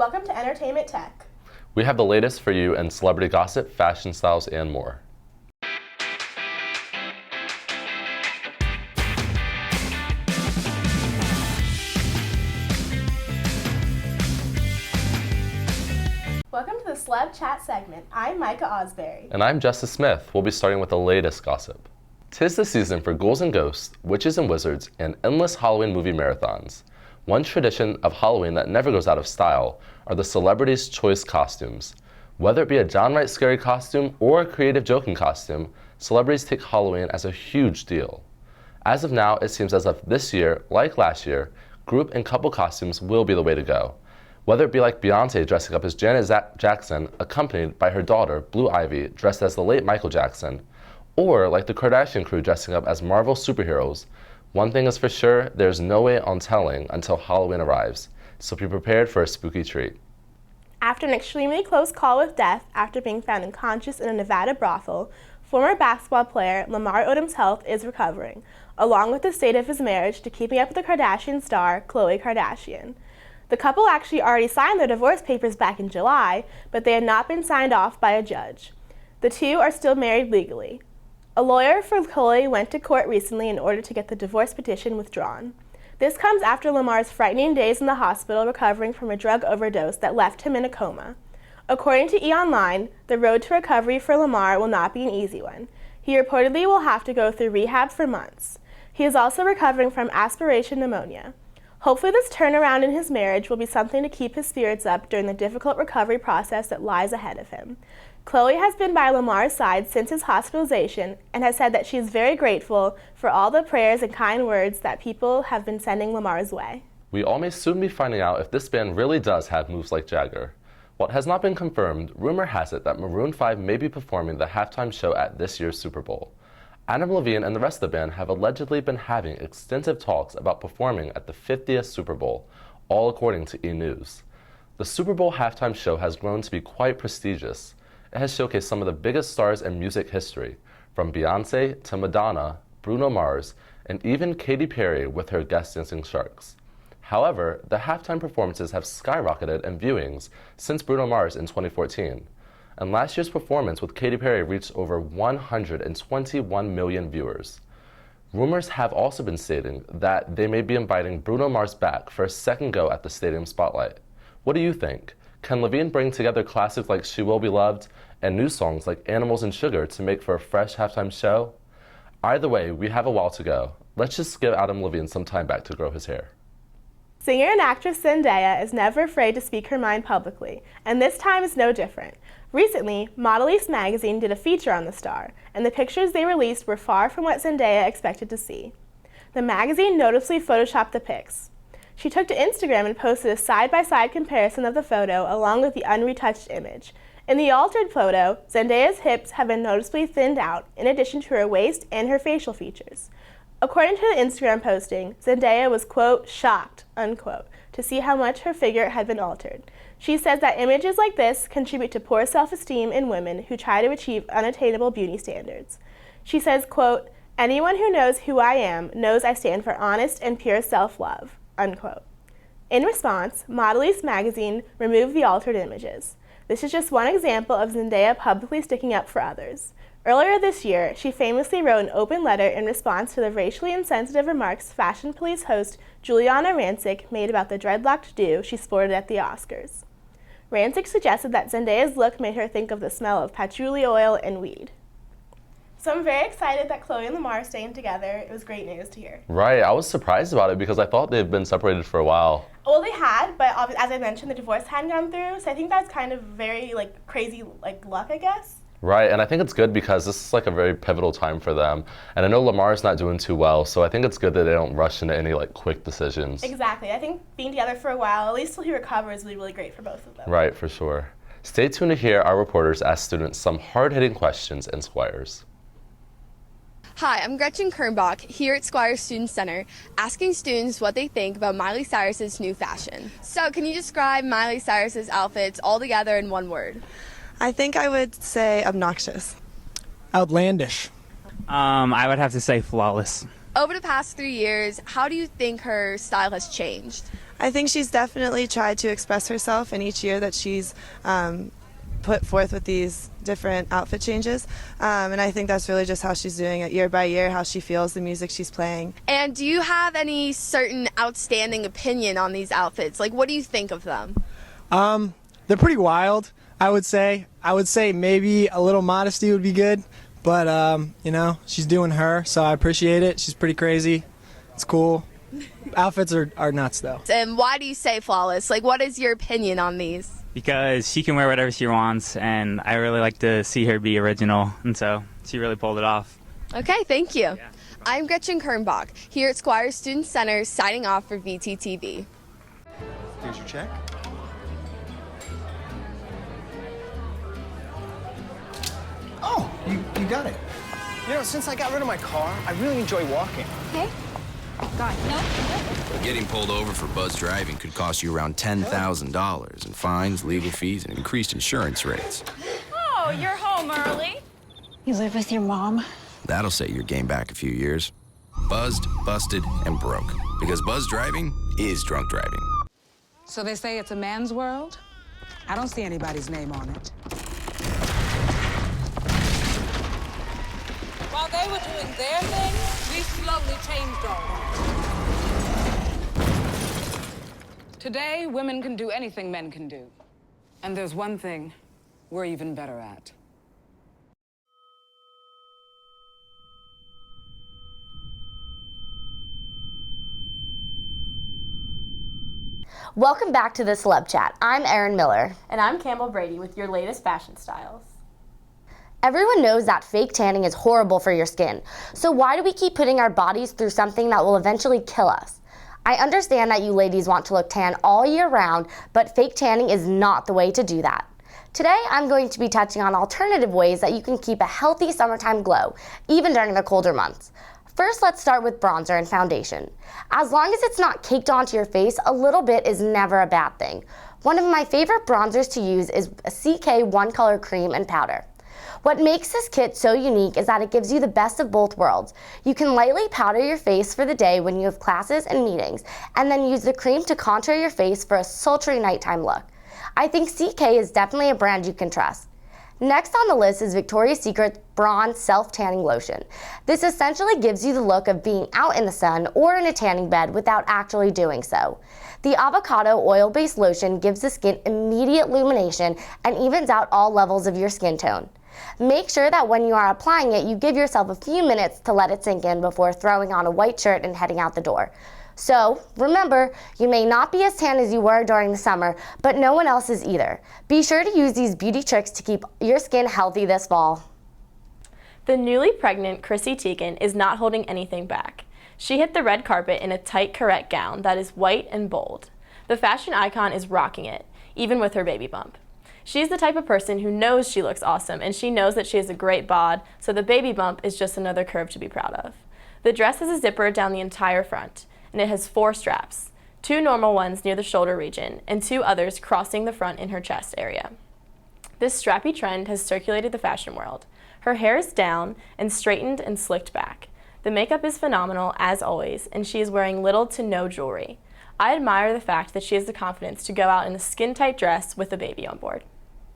Welcome to Entertainment Tech. We have the latest for you in celebrity gossip, fashion styles, and more. Welcome to the Celeb Chat segment. I'm Micah Osbury. And I'm Justice Smith. We'll be starting with the latest gossip. 'Tis the season for ghouls and ghosts, witches and wizards, and endless Halloween movie marathons. One tradition of Halloween that never goes out of style are the celebrities' choice costumes. Whether it be a downright scary costume or a creative joking costume, celebrities take Halloween as a huge deal. As of now, it seems as if this year, like last year, group and couple costumes will be the way to go. Whether it be like Beyonce dressing up as Janet Jackson, accompanied by her daughter, Blue Ivy, dressed as the late Michael Jackson, or like the Kardashian crew dressing up as Marvel superheroes, one thing is for sure, there's no way on telling until Halloween arrives, so be prepared for a spooky treat. After an extremely close call with death after being found unconscious in a Nevada brothel, former basketball player Lamar Odom's health is recovering, along with the state of his marriage to Keeping Up with the Kardashian star, Khloe Kardashian. The couple actually already signed their divorce papers back in July, but they had not been signed off by a judge. The two are still married legally. A lawyer for Khloe went to court recently in order to get the divorce petition withdrawn. This comes after Lamar's frightening days in the hospital recovering from a drug overdose that left him in a coma. According to E! the road to recovery for Lamar will not be an easy one. He reportedly will have to go through rehab for months. He is also recovering from aspiration pneumonia. Hopefully this turnaround in his marriage will be something to keep his spirits up during the difficult recovery process that lies ahead of him. Khloe has been by Lamar's side since his hospitalization and has said that she is very grateful for all the prayers and kind words that people have been sending Lamar's way. We all may soon be finding out if this band really does have moves like Jagger. What has not been confirmed, rumor has it that Maroon 5 may be performing the halftime show at this year's Super Bowl. Adam Levine and the rest of the band have allegedly been having extensive talks about performing at the 50th Super Bowl, all according to E! News. The Super Bowl halftime show has grown to be quite prestigious. It has showcased some of the biggest stars in music history, from Beyonce to Madonna, Bruno Mars, and even Katy Perry with her guest Dancing Sharks. However, the halftime performances have skyrocketed in viewings since Bruno Mars in 2014. And last year's performance with Katy Perry reached over 121 million viewers. Rumors have also been stating that they may be inviting Bruno Mars back for a second go at the stadium spotlight. What do you think? Can Levine bring together classics like She Will Be Loved and new songs like Animals and Sugar to make for a fresh halftime show? Either way, we have a while to go. Let's just give Adam Levine some time back to grow his hair. Singer and actress Zendaya is never afraid to speak her mind publicly, and this time is no different. Recently, Modeliste magazine did a feature on the star, and the pictures they released were far from what Zendaya expected to see. The magazine noticeably photoshopped the pics. She took to Instagram and posted a side-by-side comparison of the photo along with the unretouched image. In the altered photo, Zendaya's hips have been noticeably thinned out, in addition to her waist and her facial features. According to the Instagram posting, Zendaya was, quote, shocked, unquote, to see how much her figure had been altered. She says that images like this contribute to poor self-esteem in women who try to achieve unattainable beauty standards. She says, quote, anyone who knows who I am knows I stand for honest and pure self-love, unquote. In response, Modeliste magazine removed the altered images. This is just one example of Zendaya publicly sticking up for others. Earlier this year, she famously wrote an open letter in response to the racially insensitive remarks Fashion Police host Giuliana Rancic made about the dreadlocked do she sported at the Oscars. Rancic suggested that Zendaya's look made her think of the smell of patchouli oil and weed. So I'm very excited that Khloe and Lamar are staying together. It was great news to hear. Right, I was surprised about it because I thought they've been separated for a while. Well, they had, but as I mentioned, the divorce hadn't gone through, so I think that's kind of very crazy luck, I guess. Right, and I think it's good because this is a very pivotal time for them. And I know Lamar's not doing too well, so I think it's good that they don't rush into any quick decisions. Exactly. I think being together for a while, at least till he recovers, will be really great for both of them. Right, for sure. Stay tuned to hear our reporters ask students some hard-hitting questions in Squires. Hi, I'm Gretchen Kernbach here at Squires Student Center, asking students what they think about Miley Cyrus's new fashion. So, can you describe Miley Cyrus's outfits all together in one word? I think I would say obnoxious. Outlandish. I would have to say flawless. Over the past 3 years, how do you think her style has changed? I think she's definitely tried to express herself in each year that she's put forth with these different outfit changes. And I think that's really just how she's doing it year by year, how she feels the music she's playing. And do you have any certain outstanding opinion on these outfits? Like, what do you think of them? They're pretty wild, I would say. I would say maybe a little modesty would be good, but you know, she's doing her, so I appreciate it. She's pretty crazy. It's cool. Outfits are nuts, though. And why do you say flawless? Like, what is your opinion on these? Because she can wear whatever she wants, and I really like to see her be original, and so she really pulled it off. Okay, thank you. Yeah. I'm Gretchen Kernbach, here at Squires Student Center, signing off for VTTV. Here's your check. Oh, you got it. You know, since I got rid of my car, I really enjoy walking. Okay. Got it. No. Getting pulled over for buzz driving could cost you around $10,000 in fines, legal fees, and increased insurance rates. Oh, you're home early. You live with your mom? That'll set your game back a few years. Buzzed, busted, and broke. Because buzz driving is drunk driving. So they say it's a man's world? I don't see anybody's name on it. While they were doing their thing, we slowly changed ours. Today, women can do anything men can do. And there's one thing we're even better at. Welcome back to the Celeb Chat. I'm Erin Miller. And I'm Campbell Brady with your latest fashion styles. Everyone knows that fake tanning is horrible for your skin. So why do we keep putting our bodies through something that will eventually kill us? I understand that you ladies want to look tan all year round, but fake tanning is not the way to do that. Today, I'm going to be touching on alternative ways that you can keep a healthy summertime glow, even during the colder months. First, let's start with bronzer and foundation. As long as it's not caked onto your face, a little bit is never a bad thing. One of my favorite bronzers to use is a CK One Color Cream and Powder. What makes this kit so unique is that it gives you the best of both worlds. You can lightly powder your face for the day when you have classes and meetings, and then use the cream to contour your face for a sultry nighttime look. I think CK is definitely a brand you can trust. Next on the list is Victoria's Secret's Bronze Self-Tanning Lotion. This essentially gives you the look of being out in the sun or in a tanning bed without actually doing so. The avocado oil-based lotion gives the skin immediate illumination and evens out all levels of your skin tone. Make sure that when you are applying it, you give yourself a few minutes to let it sink in before throwing on a white shirt and heading out the door. So, remember, you may not be as tan as you were during the summer, but no one else is either. Be sure to use these beauty tricks to keep your skin healthy this fall. The newly pregnant Chrissy Teigen is not holding anything back. She hit the red carpet in a tight correct gown that is white and bold. The fashion icon is rocking it, even with her baby bump. She's the type of person who knows she looks awesome, and she knows that she has a great bod, so the baby bump is just another curve to be proud of. The dress has a zipper down the entire front, and it has 4 straps, 2 normal ones near the shoulder region, and 2 others crossing the front in her chest area. This strappy trend has circulated the fashion world. Her hair is down and straightened and slicked back. The makeup is phenomenal, as always, and she is wearing little to no jewelry. I admire the fact that she has the confidence to go out in a skin-tight dress with a baby on board.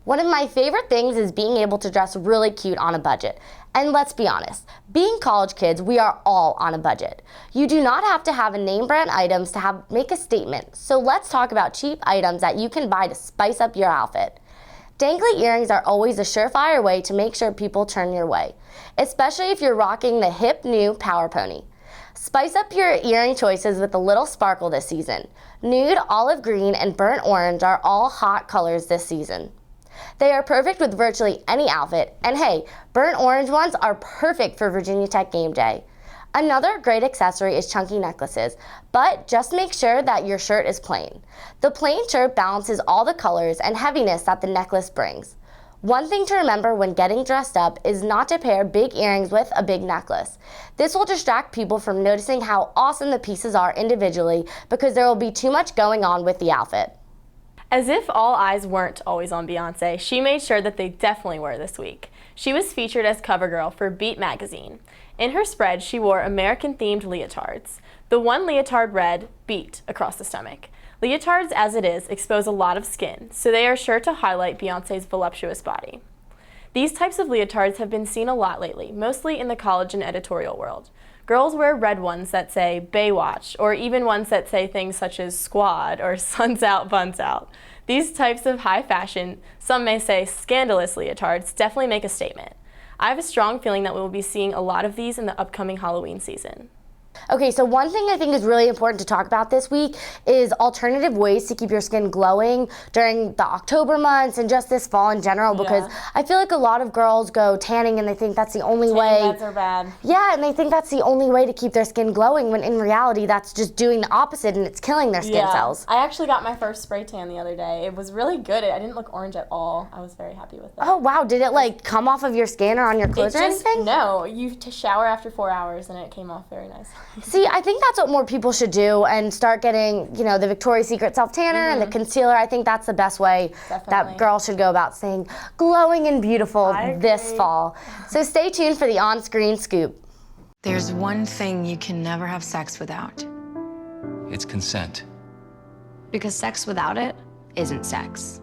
One of my favorite things is being able to dress really cute on a budget. And let's be honest, being college kids, we are all on a budget. You do not have to have a name brand items to make a statement. So let's talk about cheap items that you can buy to spice up your outfit. Dangly earrings are always a surefire way to make sure people turn your way, especially if you're rocking the hip new Power Pony. Spice up your earring choices with a little sparkle this season. Nude, olive green, and burnt orange are all hot colors this season. They are perfect with virtually any outfit, and hey, burnt orange ones are perfect for Virginia Tech game day. Another great accessory is chunky necklaces, but just make sure that your shirt is plain. The plain shirt balances all the colors and heaviness that the necklace brings. One thing to remember when getting dressed up is not to pair big earrings with a big necklace. This will distract people from noticing how awesome the pieces are individually because there will be too much going on with the outfit. As if all eyes weren't always on Beyoncé, she made sure that they definitely were this week. She was featured as cover girl for Beat magazine. In her spread, she wore American-themed leotards. The one leotard read, "Beat," across the stomach. Leotards, as it is, expose a lot of skin, so they are sure to highlight Beyoncé's voluptuous body. These types of leotards have been seen a lot lately, mostly in the college and editorial world. Girls wear red ones that say Baywatch, or even ones that say things such as squad or suns out, buns out. These types of high fashion, some may say scandalous leotards, definitely make a statement. I have a strong feeling that we will be seeing a lot of these in the upcoming Halloween season. Okay, so one thing I think is really important to talk about this week is alternative ways to keep your skin glowing during the October months and just this fall in general, because I feel like a lot of girls go tanning and they think that's the only way. Tanning beds are bad. Yeah, and they think that's the only way to keep their skin glowing, when in reality that's just doing the opposite and it's killing their skin cells. I actually got my first spray tan the other day. It was really good. I didn't look orange at all. I was very happy with it. Oh wow, did it like come off of your skin or on your clothes or anything? No, you shower after 4 hours and it came off very nice. See, I think that's what more people should do and start getting, you know, the Victoria's Secret self tanner and the concealer. I think that's the best way that girls should go about staying glowing and beautiful this fall. So stay tuned for the on-screen scoop. There's one thing you can never have sex without. It's consent. Because sex without it isn't sex.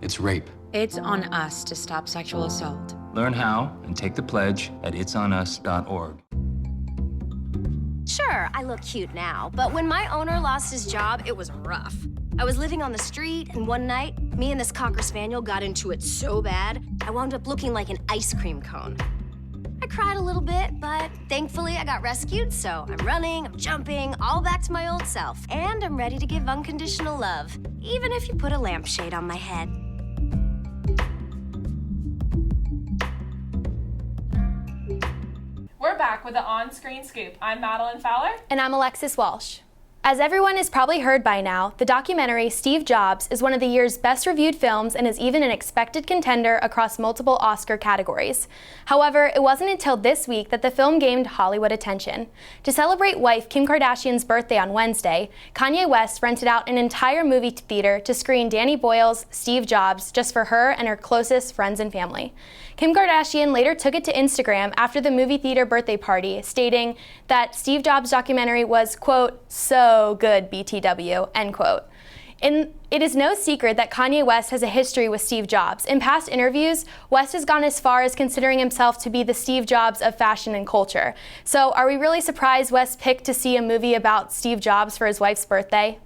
It's rape. It's on us to stop sexual assault. Learn how and take the pledge at itsonus.org. Sure, I look cute now, but when my owner lost his job, it was rough. I was living on the street, and one night, me and this Cocker Spaniel got into it so bad, I wound up looking like an ice cream cone. I cried a little bit, but thankfully I got rescued, so I'm running, I'm jumping, all back to my old self, and I'm ready to give unconditional love, even if you put a lampshade on my head. We're back with the on-screen scoop. I'm Madeline Fowler. And I'm Alexis Walsh. As everyone has probably heard by now, the documentary Steve Jobs is one of the year's best reviewed films and is even an expected contender across multiple Oscar categories. However, it wasn't until this week that the film gained Hollywood attention. To celebrate wife Kim Kardashian's birthday on Wednesday, Kanye West rented out an entire movie theater to screen Danny Boyle's Steve Jobs just for her and her closest friends and family. Kim Kardashian later took it to Instagram after the movie theater birthday party, stating that Steve Jobs' documentary was, quote, so good, BTW, end quote. It is no secret that Kanye West has a history with Steve Jobs. In past interviews, West has gone as far as considering himself to be the Steve Jobs of fashion and culture. So are we really surprised West picked to see a movie about Steve Jobs for his wife's birthday?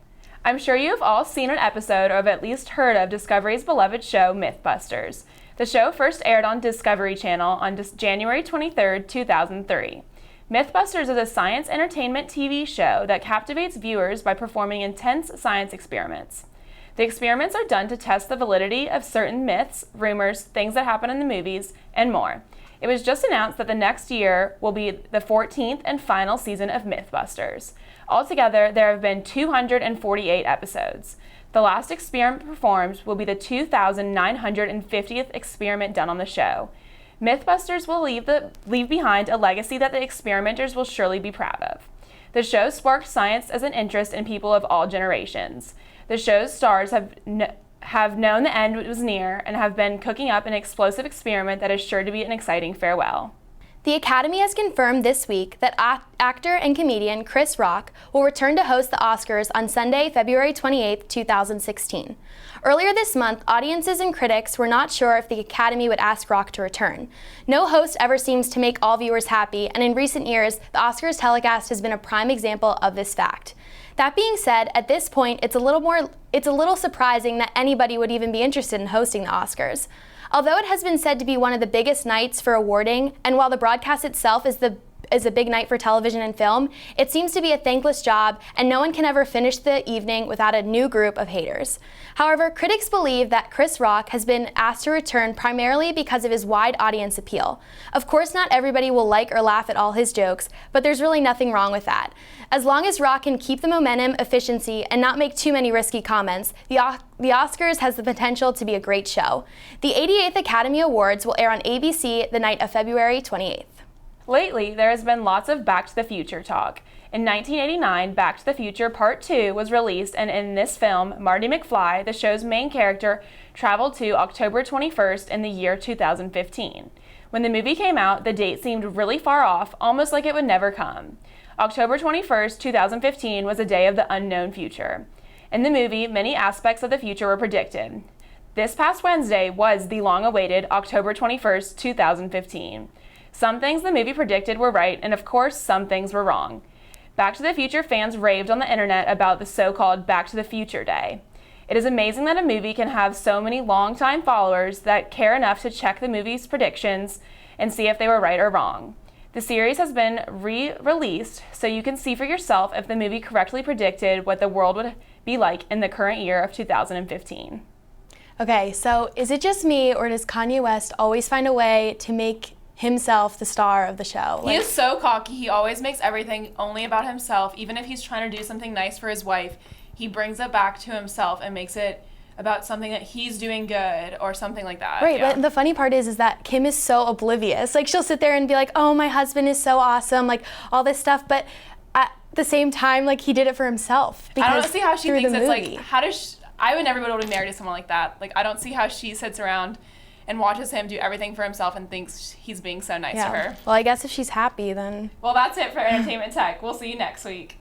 I'm sure you have all seen an episode or have at least heard of Discovery's beloved show, Mythbusters. The show first aired on Discovery Channel on January 23, 2003. Mythbusters is a science entertainment TV show that captivates viewers by performing intense science experiments. The experiments are done to test the validity of certain myths, rumors, things that happen in the movies, and more. It was just announced that the next year will be the 14th and final season of Mythbusters. Altogether, there have been 248 episodes. The last experiment performed will be the 2,950th experiment done on the show. Mythbusters will leave behind a legacy that the experimenters will surely be proud of. The show sparked science as an interest in people of all generations. The show's stars have known the end was near and have been cooking up an explosive experiment that is sure to be an exciting farewell. The Academy has confirmed this week that actor and comedian Chris Rock will return to host the Oscars on Sunday, February 28, 2016. Earlier this month, audiences and critics were not sure if the Academy would ask Rock to return. No host ever seems to make all viewers happy, and in recent years, the Oscars telecast has been a prime example of this fact. That being said, at this point, it's a little surprising that anybody would even be interested in hosting the Oscars. Although it has been said to be one of the biggest nights for awarding, and while the broadcast itself is a big night for television and film, it seems to be a thankless job, and no one can ever finish the evening without a new group of haters. However, critics believe that Chris Rock has been asked to return primarily because of his wide audience appeal. Of course, not everybody will like or laugh at all his jokes, but there's really nothing wrong with that. As long as Rock can keep the momentum, efficiency, and not make too many risky comments, the Oscars has the potential to be a great show. The 88th Academy Awards will air on ABC the night of February 28th. Lately, there has been lots of Back to the Future talk. In 1989, Back to the Future Part 2 was released, and in this film, Marty McFly, the show's main character, traveled to October 21st in the year 2015. When the movie came out, the date seemed really far off, almost like it would never come. October 21st, 2015 was a day of the unknown future. In the movie, many aspects of the future were predicted. This past Wednesday was the long-awaited October 21st, 2015. Some things the movie predicted were right, and of course, some things were wrong. Back to the Future fans raved on the internet about the so-called Back to the Future Day. It is amazing that a movie can have so many longtime followers that care enough to check the movie's predictions and see if they were right or wrong. The series has been re-released so you can see for yourself if the movie correctly predicted what the world would be like in the current year of 2015. Okay, so is it just me, or does Kanye West always find a way to make himself the star of the show? He is so cocky. He always makes everything only about himself. Even if he's trying to do something nice for his wife, he brings it back to himself and makes it about something that he's doing good or something like that. Right, yeah. but the funny part is that Kim is so oblivious. Like, she'll sit there and be like, oh, my husband is so awesome, like, all this stuff, but at the same time, like, he did it for himself. I don't see how she thinks it's movie. like, how does I would never be able to be married to someone like that. Like, I don't see how she sits around and watches him do everything for himself and thinks he's being so nice to her. Well, I guess if she's happy, then... Well, that's it for Entertainment Tech. We'll see you next week.